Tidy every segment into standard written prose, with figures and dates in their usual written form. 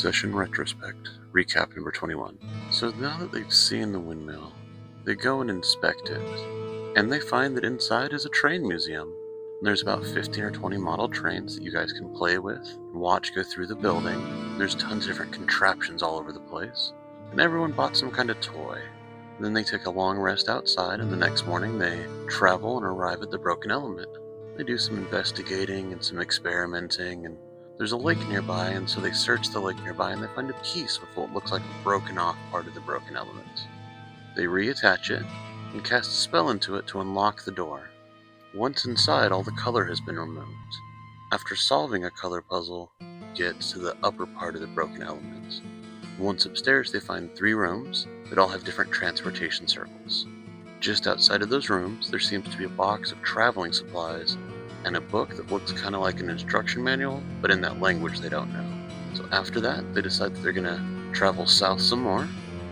Session Retrospect, recap number 21. So now that they've seen the windmill, they go and inspect it, and they find that inside is a train museum. And there's about 15 or 20 model trains that you guys can play with and watch go through the building. There's tons of different contraptions all over the place, and everyone bought some kind of toy. And then they take a long rest outside, and the next morning they travel and arrive at the Broken Element. They do some investigating and some experimenting, and there's a lake nearby, and so they search the lake nearby and they find a piece with what looks like a broken off part of the Broken Element. They reattach it and cast a spell into it to unlock the door. Once inside, all the color has been removed. After solving a color puzzle, you get to the upper part of the Broken Element. Once upstairs, they find 3 rooms that all have different transportation circles. Just outside of those rooms, there seems to be a box of traveling supplies and a book that looks kind of like an instruction manual, but in that language they don't know. So after that, they decide that they're going to travel south some more.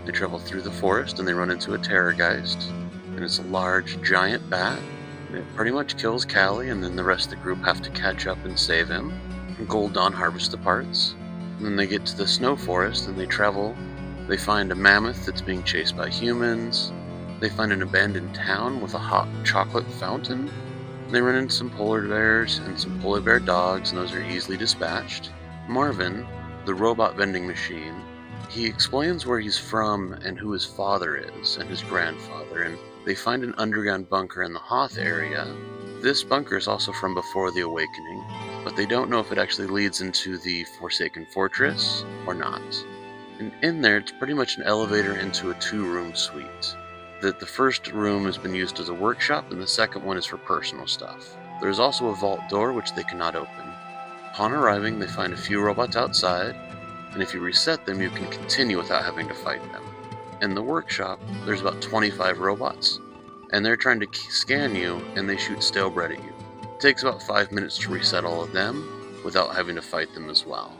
They travel through the forest and they run into a terrorgeist, and it's a large, giant bat. And it pretty much kills Callie, and then the rest of the group have to catch up and save him. And Gold Dawn harvests the parts. And then they get to the snow forest and they travel. They find a mammoth that's being chased by humans. They find an abandoned town with a hot chocolate fountain. They run into some polar bears and some polar bear dogs, and those are easily dispatched. Marvin, the robot vending machine, he explains where he's from and who his father is and his grandfather, and they find an underground bunker in the Hoth area. This bunker is also from before the Awakening, but they don't know if it actually leads into the Forsaken Fortress or not. And in there, it's pretty much an elevator into a 2-room suite. The first room has been used as a workshop, and the second one is for personal stuff. There is also a vault door which they cannot open. Upon arriving, they find a few robots outside, and if you reset them, you can continue without having to fight them. In the workshop, there's about 25 robots, and they're trying to scan you, and they shoot stale bread at you. It takes about 5 minutes to reset all of them without having to fight them as well.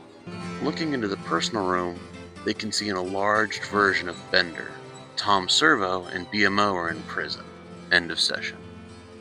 Looking into the personal room, they can see an enlarged version of Bender. Tom Servo and BMO are in prison. End of session.